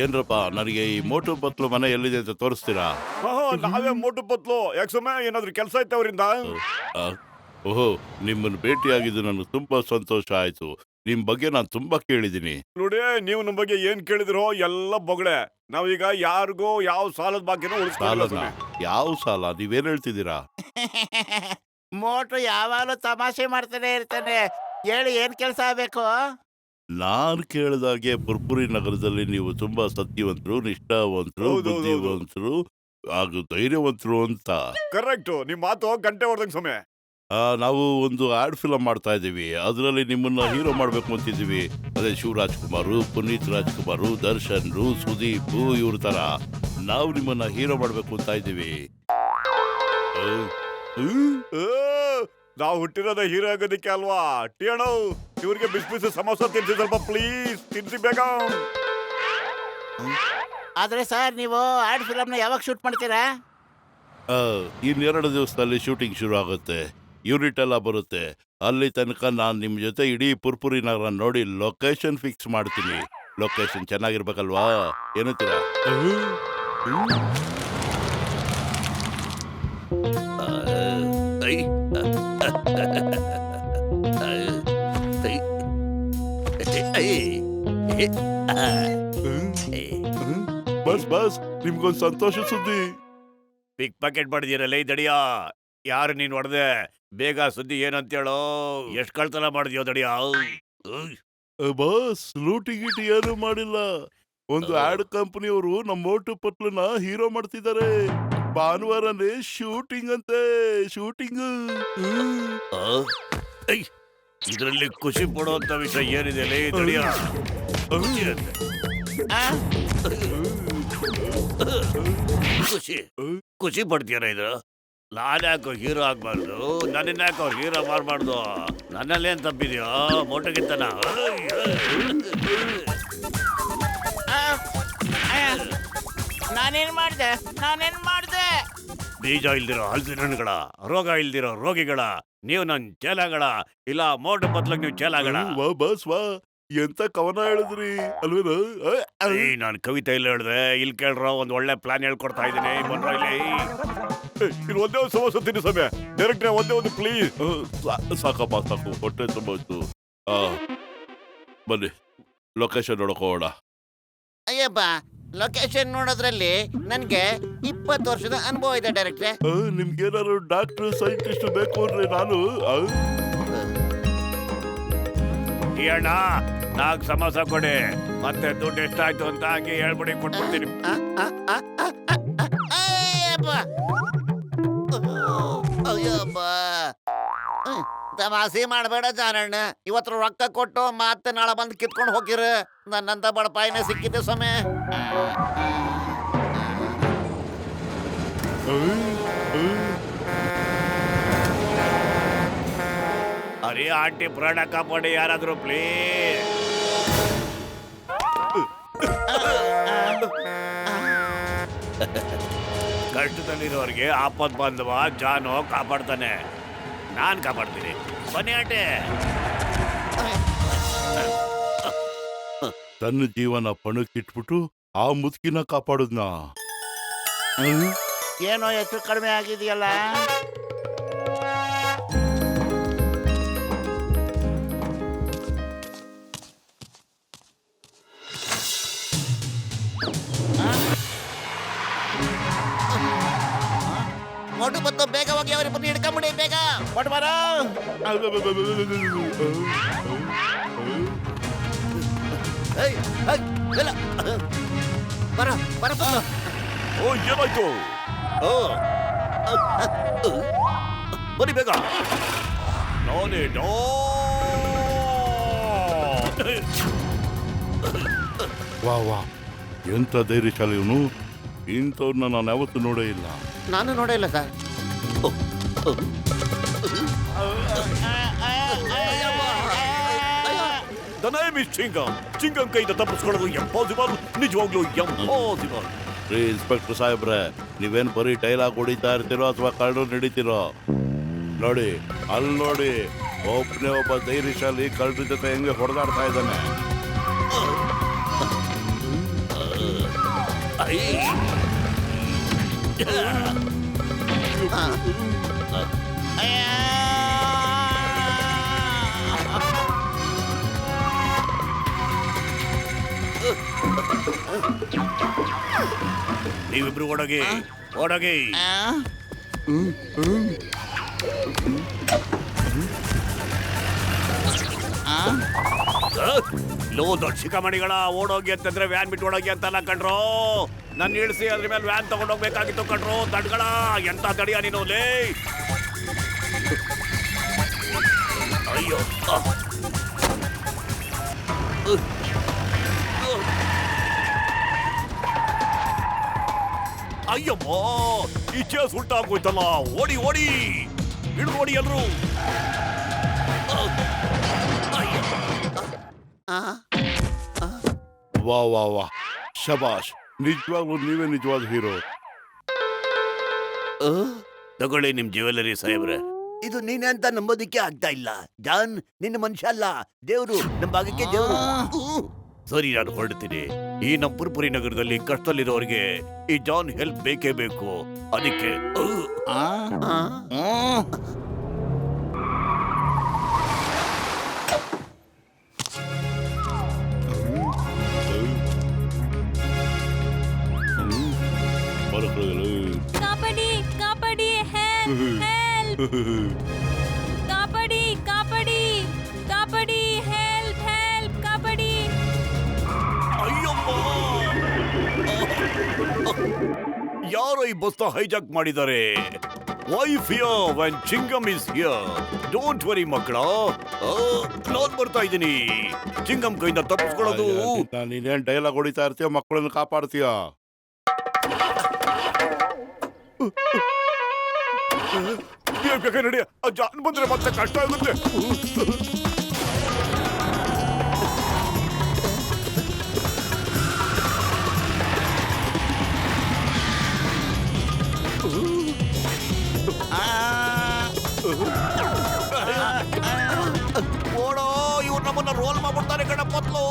ಏನ್ರಪ್ಪ, ನನಗೆ ಈ ಮೋಟು ಪತ್ಲು ಮನೆ ಎಲ್ಲಿದೆ ಅಂತ ತೋರಿಸ್ತೀರಾ? ನಾವೇ ಮೋಟು ಪತ್ಲು ಯಾಕೆ ಸುಮ್ಮನೆ ಏನಾದ್ರು ಕೆಲಸ ಐತೆ ಅವರಿಂದ? ಆ, ಓಹೋ, ನಿಮ್ಮನ್ನು ಭೇಟಿಯಾಗಿದ್ದು ನನಗೆ ತುಂಬಾ ಸಂತೋಷ ಆಯ್ತು. ನಿಮ್ ಬಗ್ಗೆ ನಾನು ತುಂಬಾ ಕೇಳಿದ್ದೀನಿ. ನೋಡಿ, ನೀವು ನಮ್ಮ ಬಗ್ಗೆ ಏನ್ ಕೇಳಿದ್ರೋ ಎಲ್ಲ ಬೊಗಳೆ. ನಾವೀಗ ಯಾರಿಗೋ ಯಾವ ಸಾಲದ ಬಾಕಿನೂ ಉಳಿಸ್ಕೊಳ್ಳಲ್ಲ ಸಾಲನ? ಸ್ವಾಮಿ. ಯಾವ ಸಾಲ? ನೀವೇನ್ ಹೇಳ್ತಿದ್ದೀರಾ? ಮೋಟ್ರು ಯಾವಾಗಲೂ ತಮಾಷೆ ಮಾಡ್ತಾನೆ ಇರ್ತಾನೆ. ಹೇಳಿ, ಏನ್ ಕೆಲಸ ಆಗ್ಬೇಕು? ನಾನ್ ಕೇಳಿದಾಗೆ ಪುರ್ಪುರಿ ನಗರದಲ್ಲಿ ನೀವು ತುಂಬಾ ಸತ್ಯವಂತರು, ನಿಷ್ಠಾವಂತರು, ಹೌದು, ಹೌದು, ಹೌದು. ಬುದ್ಧಿವಂತರು ಹಾಗೂ ಧೈರ್ಯವಂತರು ಅಂತ. ಕರೆಕ್ಟ್, ನಿಮ್ ಮಾತು ಗಂಟೆ ಹೊಡೆದಂಗ್ ಸ್ವಾಮಿ. ನಾವು ಒಂದು ಆಡ್ ಫಿಲಂ ಮಾಡ್ತಾ ಇದ್ದೀವಿ. ಅದರಲ್ಲಿ ನಿಮ್ಮನ್ನ ಹೀರೋ ಮಾಡ್ಬೇಕು ಅಂತಿದ್ದೀವಿ. ಅದೇ ಶಿವರಾಜ್ ಕುಮಾರ್, ಪುನೀತ್ ರಾಜ್ಕುಮಾರ್, ದರ್ಶನ್, ಸುದೀಪ್ ಇವ್ರ ತರ ನಾವು ನಿಮ್ಮನ್ನ ಹೀರೋ ಮಾಡ್ಬೇಕು ಅಂತ ಇದ್ದೀವಿ. ನಾವು ಹುಟ್ಟಿರೋದ ಹೀರೋ ಆಗೋದಕ್ಕೆ ಅಲ್ವಾ? ಟೇಣೋ, ಇವ್ರಿಗೆ ಬಿಸಿ ಬಿಸಿ ಸಮೋಸ ತಿನ್ಸಿ ಸ್ವಲ್ಪ ಪ್ಲೀಸ್, ತಿನ್ಸಿ ಬೇಗ. ಆದ್ರೆ ಸರ್, ನೀವು ಆಡ್ ಫಿಲಮ್ನ ಯಾವಾಗ ಶೂಟ್ ಮಾಡ್ತೀರಾ? ಇನ್ನೆರಡು ದಿವಸದಲ್ಲಿ ಶೂಟಿಂಗ್ ಶುರು ಆಗುತ್ತೆ. ಯೂನಿಟ್ ಎಲ್ಲ ಬರುತ್ತೆ. ಅಲ್ಲಿ ತನಕ ನಾನು ನಿಮ್ಮ ಜೊತೆ ಇಡೀ ಪುರ್ಪುರಿ ನಗರ ನೋಡಿ ಲೊಕೇಶನ್ ಫಿಕ್ಸ್ ಮಾಡ್ತೀನಿ. ಲೊಕೇಶನ್ ಚೆನ್ನಾಗಿರ್ಬೇಕಲ್ವಾ? ಏನಂತೀರಾ? ಬಸ್ ನಿಮ್ಗೊಂದು ಸಂತೋಷ ಸುದ್ದಿ. ಪಿಕ್ ಪಾಕೆಟ್ ಮಾಡಿದಿರಲ್ಲ ಈ ದಡಿಯಾ. ಯಾರು ನೀನ್ ಹೊಡೆದೆ? ಬೇಗ ಸುದ್ದಿ ಏನಂತ ಹೇಳೋ. ಎಷ್ಟ್ ಕಳ್ತನ ಮಾಡಿದ್ಯೋ ದಡಿಯಾ? ಬಾಸ್, ಲೂಟಿ ಗೀಟಿ ಏನು ಮಾಡಿಲ್ಲ. ಒಂದು ಆಡ್ ಕಂಪನಿಯವರು ನಮ್ಮ ಮೋಟು ಪಟ್ಲನ್ನ ಹೀರೋ ಮಾಡ್ತಿದ್ದಾರೆ. ಭಾನುವಾರನೇ ಶೂಟಿಂಗ್ ಅಂತೆ, ಶೂಟಿಂಗ್. ಇದರಲ್ಲಿ ಖುಷಿ ಪಡುವಂತ ವಿಷಯ ಏನಿದೆ ಲೇ ದಡಿಯಾ? ಖುಷಿ ಖುಷಿ ಪಡ್ತೀರ ಇದು? ನಾನ್ಯಾಕೋ ಹೀರೋ ಆಗ್ಬಾರ್ದು? ನನ್ನನ್ಯಾಕೋ ಹೀರೋ ಮಾಡ್ಬಾರ್ದು? ನನ್ನಲ್ಲೇನ್ ತಪ್ಪಿದ್ಯೋ? ಮೋಟಗಿತ್ತನ ನಾನೇನ್ ಮಾಡ್ದೆ? ಬೀಜ ಇಲ್ದಿರೋ ಹಲಸಿನ ಹಣ್ಣುಗಳ, ರೋಗ ಇಲ್ದಿರೋ ರೋಗಿಗಳ, ನೀವು ನನ್ ಚೇಲಾಗಳ, ಇಲ್ಲ ಮೋಟು ಬದ್ಲಾಗ ನೀವು ಚೇಲಾಗಳ. ವಾ ಬಾಸ್ ವಾ, ಎಂತ ಕವನ ಹೇಳಿದ್ರಿ ಅಲ್ವೇನು? ನಾನು ಕವಿತೆ ಇಲ್ಲ ಹೇಳ್ದೆ. ಇಲ್ಲಿ ಕೇಳ್ರೋ, ಒಂದ್ ಒಳ್ಳೆ ಪ್ಲಾನ್ ಹೇಳ್ಕೊಡ್ತಾ ಇದ್ದೀನಿ. ಬನ್ರೋ ಇಲ್ಲಿ. ಇದು ಒಂದೇ ಒಂದು ಸಮಸ್ಯೆ ತಿನ್ನಿ ಸಮಯ. ಡೈರೆಕ್ಟ್ರೆ ಒಂದೇ ಒಂದು ಪ್ಲೀಸ್. ಸಾಕಪ್ಪ, ಸಾಕು, ಹೊಟ್ಟೆ ತುಂಬ ಇತ್ತು. ಬನ್ನಿ, ಲೊಕೇಶನ್ ನೋಡಕ್ ಹೋಗೋಣ. ಅಯ್ಯಪ್ಪ, ಲೊಕೇಶನ್ ನೋಡೋದ್ರಲ್ಲಿ ನನ್ಗೆ 20 ವರ್ಷದ ಅನುಭವ ಇದೆ ಡೈರೆಕ್ಟ್ರೆ. ನಿಮ್ಗೇನಾದ್ರು ಡಾಕ್ಟರ್, ಸೈಂಟಿಸ್ಟ್ ಬೇಕು ಅಂದ್ರೆ ನಾನು ಈ ಅಣ್ಣ, 4 ಸಮೋಸ ಕೊಡಿ, ಮತ್ತೆ ದುಡ್ಡು ಎಷ್ಟಾಯ್ತು ಅಂತ ಹಾಗೆ ಹೇಳ್ಬಿಡಿ, ಕೊಟ್ಬಿಡ್ತೀನಿ. ಅಯ್ಯಪ್ಪ, ತಮಾಸೆ ಮಾಡಬೇಡ ಜಾನಣ್ಣ. ಇವತ್ತು ರೊಕ್ಕ ಕೊಟ್ಟು ಮತ್ತೆ ನಾಳೆ ಬಂದು ಕಿತ್ಕೊಂಡು ಹೋಗಿರ. ನನ್ನಂತ ಬಡಪಾಯಿನೇ ಸಿಕ್ಕಿದ್ದೆ ಸ್ವಾಮಿ. ಅರೆ ಆಂಟಿ, ಪ್ರಾಣ ಕಾಪಾಡಿ ಯಾರಾದ್ರೂ ಪ್ಲೀಸ್. ಕಷ್ಟದಲ್ಲಿರೋರಿಗೆ ಆಪತ್ ಬಂದವ ಜಾನು ಕಾಪಾಡ್ತಾನೆ. ನಾನ್ ಕಾಪಾಡ್ತೀನಿ. ಬನ್ನಿ ಆಂಟಿ. ತನ್ನ ಜೀವನ ಪಣಕ್ಕಿಟ್ಬಿಟ್ಟು ಆ ಮುದುಕಿನ ಕಾಪಾಡುದ್ನ. ಏನೋ ಹೆಚ್ಚು ಕಡಿಮೆ ಆಗಿದೆಯಲ್ಲ. ಮೋಟು ಬತ್ತು, ಬೇಗ ಹೋಗಿ ಅವ್ರಿಗೆ ಬಂದು ಹಿಡ್ಕೊಂಬಿಡಿ, ಬೇಗ ಕೊಟ್ಟು ಬರೋ. ಬರೋ ಬರೋ ಬರೋ. ಓ, ಏನಾಯ್ತು? ಬನ್ನಿ ಬೇಗ. ನಾನೇ ವಾ ವಾ, ಎಂತ ಧೈರ್ಯಶಾಲಿ ಇವನು. ಇಂಥವ್ರನ್ನ ನಾನು ಯಾವತ್ತೂ ನೋಡೇ ಇಲ್ಲ. ನಾನು ನೋಡೇ ಇಲ್ಲ sir. The name is Chingam. Chingam ಕೈಯಿಂದ ತಪ್ಪಿಸ್ಕೊಳ್ಳೋದು ಎಂಪಾಸಿಬಲ್, ನಿಜವಾಗ್ಲೂ ಎಂಪಾಸಿಬಲ್. ರೀ ಇನ್ಸ್ಪೆಕ್ಟರ್ ಸಾಹೇಬ್ರೆ, ನೀವೇನು ಬರೀ ಡೈಲಾಗ್ ಹೊಡಿತಾ ಇರ್ತೀರೋ ಅಥವಾ ಕಳ್ಳರು ನಡೀತಿರೋ? ನೋಡಿ, ಅಲ್ಲಿ ನೋಡಿ, ಒಬ್ಬನೇ ಒಬ್ಬ ಧೈರ್ಯಶಾಲಿ ಕಳ್ಳರ ಜೊತೆ ಹೆಂಗೆ ಹೊಡೆದಾಡ್ತಾ ಇದ್ದಾನೆ. ನೀವಿಬ್ರು ಓಡೋಗಿ ಓಡೋಗಿ. ಲೋ ದೊಡ್ಡ ಶಿಖಮಣಿಗಳ ಓಡೋಗಿ ಅಂತಂದ್ರೆ ವ್ಯಾನ್ ಬಿಟ್ಟು ಓಡೋಗಿ ಅಂತಲ್ಲ ಕಣ್ರೋ. ನನ್ನ ಇಳಿಸಿ ಅದ್ರ ಮೇಲೆ ವ್ಯಾನ್ ತಗೊಂಡೋಗ್ಬೇಕಾಗಿತ್ತು ಕಣ್ರೋ. ದಡ್ಗಳ ಎಂತ ದಡಿಯ ನೀನು ಲೇ. ಅಯ್ಯೋ ಅಯ್ಯಮ್ಮ, ಈ ಚೇಸ್ ಉಲ್ಟಾ ಆಗೋಯ್ತಲ್ಲ. ಓಡಿ ಓಡಿ ಹಿಡಿದು ಓಡಿ ಎಲ್ರು. ವಾ ವಾ ವಾ, ಶಬಾಷ್, ನಿಜವಾಗ್ಲೂ ನೀವೇ ನಿಜವಾದ ಹೀರೋ. ತಗೊಳ್ಳಿ ನಿಮ್ ಜ್ಯುವೆಲರಿ ಸಾಹೇಬ್ರೆ. ಇದು ನೀನೆ ಅಂತ ನಂಬೋದಿಕ್ಕೆ ಆಗ್ತಾ ಇಲ್ಲ. ಜಾನ್ ನಿನ್ನ ಮನುಷ್ಯ ಅಲ್ಲ, ದೇವ್ರು. ನಮ್ಮ ಭಾಗಕ್ಕೆ ದೇವ್ರು. ಸರಿ, ನಾನು ಹೊರಡ್ತೀನಿ. ಈ ನಮ್ಮ ಪುರ್ಪುರಿ ನಗರದಲ್ಲಿ ಕಷ್ಟದಲ್ಲಿರೋರಿಗೆ ಈ ಜಾನ್ ಹೆಲ್ಪ್ ಬೇಕೇ ಬೇಕು. ಅದಕ್ಕೆ ಕಾಪಾಡಿ ಕಾಪಾಡಿ, ಹೆಲ್ಪ್ ಹೆಲ್ಪ್, ಕಾಪಾಡಿ ಕಾಪಾಡಿ ಕಾಪಾಡಿ, ಹೆಲ್ಪ್ ಹೆಲ್ಪ್, ಕಾಪಾಡಿ. ಅಯ್ಯಮ್ಮ, ಯಾರೋ ಈ ಬಸ್ನ ಹೈಜಾಕ್ ಮಾಡಿದ್ದಾರೆ. Why fear when Chingam is here? Don't worry ಮಕ್ಕಳ, ನಾನ್ ಬರ್ತಾ ಇದ್ದೀನಿ. ಚಿಂಗಮ್ ಕೈಯಿಂದ ತಪ್ಪಿಸ್ಕೊಳ್ಳೋದು. ನೀನೇನ್ ಡೈಲಾಗ್ ಹೊಡಿತಾ ಇರ್ತೀಯ, ಮಕ್ಕಳನ್ನು ಕಾಪಾಡ್ತೀಯ. ನಡಿ, ಜಾನ್ ಬಂದ್ರೆ ಮತ್ತೆ ಕಷ್ಟ ಆಗುತ್ತೆ. ಓಡೋ, ಇವ್ರು ನಮ್ಮನ್ನ ರೋಲ್ ಮಾಡ್ಬಿಡ್ತಾರೆ ಕಣಪ್ಪತ್ಲು.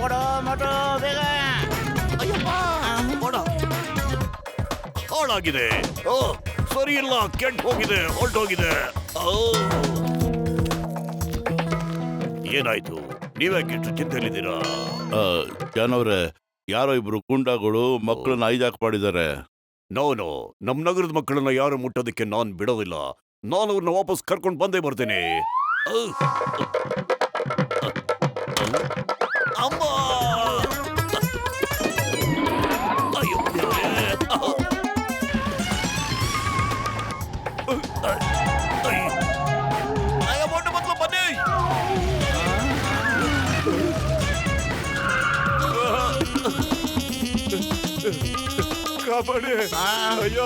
ಓಡೋ ಮೋಟೋ ಬೇಗ. ಓಡ ಹಾಳಾಗಿದೆ. ಓ ಸರಿ ಇಲ್ಲ, ಕೆಟ್ಟ ಹೋಗಿದೆ, ಹೊರಟೋಗಿದೆ. ಏನಾಯ್ತು? ನೀವ್ಯಾಕೆ ಇಷ್ಟು ಚಿಂತೆಯಲ್ಲಿದ್ದೀರಾ? ಜಾನ್ ಅವ್ರೆ, ಯಾರೋ ಇಬ್ರು ಗುಂಡಾಗಳು ಮಕ್ಕಳನ್ನ ಹೈಜಾಕ್ ಮಾಡಿದ್ದಾರೆ. ನೋ, ನಮ್ ನಗರದ ಮಕ್ಕಳನ್ನ ಯಾರು ಮುಟ್ಟೋದಕ್ಕೆ ನಾನ್ ಬಿಡೋದಿಲ್ಲ. ನಾನು ಅವ್ರನ್ನ ವಾಪಸ್ ಕರ್ಕೊಂಡು ಬಂದೇ ಬರ್ತೇನೆ. ಅಮ್ಮ, ಅಯ್ಯೋ ಮೊದಲು ಬನ್ನಿ. ಕಾಪಾಡಿ. ಅಯ್ಯೋ,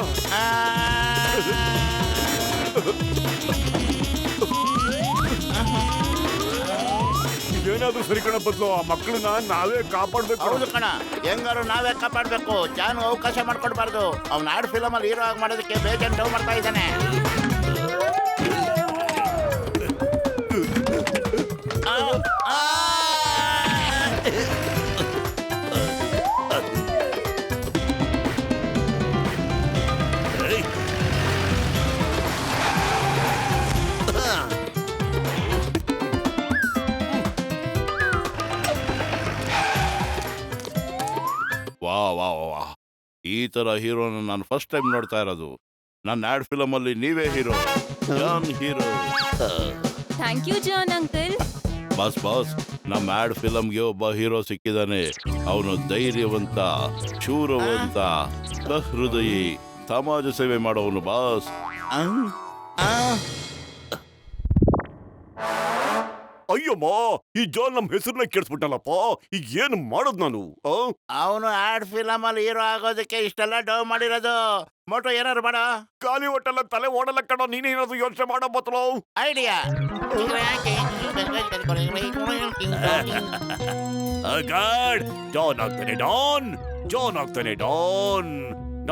ಏನಾದ್ರೂ ಸರಿ ಕಣ ಬದ್ಲು. ಆ ಮಕ್ಕಳನ್ನ ನಾವೇ ಕಾಪಾಡ್ಬೇಕು. ಹೌದು ಕಣ, ಹೆಂಗಾರು ನಾವೇ ಕಾಪಾಡ್ಬೇಕು. ಜಾನು ಅವಕಾಶ ಮಾಡ್ಕೊಡ್ಬಾರ್ದು. ಅವ್ನ ಆಡ್ ಫಿಲಮ್ ಅಲ್ಲಿ ಹೀರೋ ಆಗಿ ಮಾಡೋದಕ್ಕೆ ಬೇಜಾನ್ ಡೌ ಮಾಡ್ತಾ ಇದ್ದಾನೆ. ವಾ ವಾ ವಾ, ಈ ತರ ಹೀರೋನ ನಾನು ಫಸ್ಟ್ ಟೈಮ್ ನೋಡ್ತಾ ಇರೋದು. ನನ್ನ ಆಡ್ ಫಿಲಮ್ ಅಲ್ಲಿ ನೀವೇ hero, John hero. Thank you John uncle. Boss, ನಮ್ಮ ಆಡ್ ಫಿಲಮ್ಗೆ ಒಬ್ಬ ಹೀರೋ ಸಿಕ್ಕಿದ್ದಾನೆ. ಅವನು ಧೈರ್ಯವಂತ, ಶೂರವಂತ, ಸಹೃದಯಿ, ಸಮಾಜ ಸೇವೆ ಮಾಡೋವನು ಬಾಸ್. ಅಯ್ಯಮ್ಮ, ಈ ಜಾನ್ ನಮ್ ಹೆಸರನ್ನ ಕೆಡ್ಸ್ಬಿಟ್ಟಲ್ಲಪ್ಪ. ಈಗ ಏನ್ ಮಾಡೋದು ನಾನು? ಅವನು ಆಡ್ ಫಿಲಮ್ ಅಲ್ಲಿ ಹೀರೋ ಆಗೋದಕ್ಕೆ ಇಷ್ಟೆಲ್ಲ ಡೌ ಮಾಡಿರೋದು. ಮೋಟೋ ಏನಾರು ಮಾಡ. ಖಾಲಿ ಹೊಟ್ಟೆಲ್ಲ ತಲೆ ಓಡಲ್ಲ ಕಣೋ. ನೀನೇನಾದ್ರು ಯೋಚನೆ ಮಾಡೋ ಬತ್ತಲೋ. ಐಡಿಯಾ. ಜಾನ್ ಆಗ್ತಾನೆ ಡಾನ್, ಜಾನ್ ಆಗ್ತಾನೆ ಡಾನ್.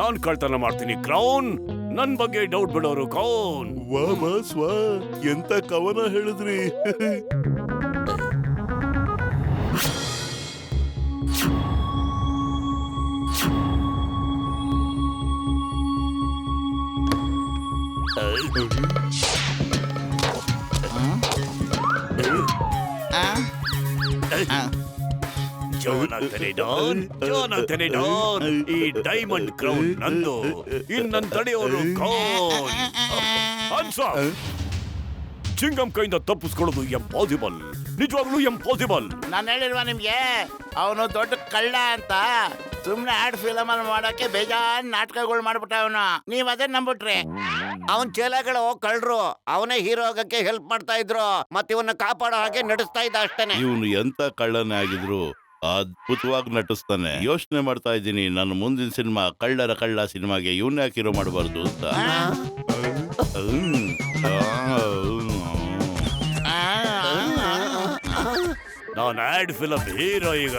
ನಾನ್ ಕಳ್ತನ ಮಾಡ್ತೀನಿ ಕ್ರೌನ್, ನನ್ ಬಗ್ಗೆ ಡೌಟ್ ಬಿಡೋರು ಕೌನ್? ವಾ ಬಾಸ್ ವಾ, ಎಂತ ಕವನ ಹೇಳಿದ್ರಿ. ಜಾನ್ ಆಗ್ತಾನೆ ಡಾನ್, ಜಾನ್ ಆಗ್ತಾನೆ ಡಾನ್. ಈ ಡೈಮಂಡ್ ಕ್ರೌನ್ ನಂದು. ಇನ್ನನ್ ತಡೆಯೋರು ಕೌನ್? ಆನ್ಸರ್. ಚಿಂಗಂ ಕೈಯಿಂದ ತಪ್ಪಿಸ್ಕೊಳ್ಳೋದು ಎಂಪಾಸಿಬಲ್, ನಿಜವಾಗ್ಲೂ ಎಂಪಾಸಿಬಲ್. ನಾನು ಹೇಳಿಲ್ವಾ ನಿಮ್ಗೆ ಅವನು ದೊಡ್ಡ ಕಳ್ಳ ಅಂತ? ಸುಮ್ನೆ ಆಡ್ ಫಿಲಮ್ ಅಲ್ಲಿ ಮಾಡಕ್ಕೆ ಬೇಜಾನ್ ನಾಟಕಗಳು ಮಾಡ್ಬಿಟ್ಟ ಅವನು. ನೀವ್ ಅದೇ ನಂಬಿಟ್ರಿ. ಅವನ್ ಚೇಲೆಗಳು ಕಳ್ರು, ಅವನೇ ಹೀರೋ ಆಗಕ್ಕೆ ಹೆಲ್ಪ್ ಮಾಡ್ತಾ ಇದ್ರು, ಮತ್ತೆ ಇವನ್ನ ಕಾಪಾಡೋ ಹಾಗೆ ನಡೆಸ್ತಾ ಇದ್ದ ಅಷ್ಟೇನೆ. ಇವನು ಎಂತ ಕಳ್ಳನೇ ಆಗಿದ್ರು ಅದ್ಭುತವಾಗಿ ನಟಿಸ್ತಾನೆ. ಯೋಚನೆ ಮಾಡ್ತಾ ಇದ್ದೀನಿ, ನನ್ನ ಮುಂದಿನ ಸಿನಿಮಾ ಕಳ್ಳರ ಕಳ್ಳ ಸಿನಿಮಾಗೆ ಇವನ್ ಯಾಕೆ ಹೀರೋ ಮಾಡಬಾರ್ದು ಅಂತ. ನಾನು ಆಡ್ ಫಿಲಮ್ ಹೀರೋ ಈಗ.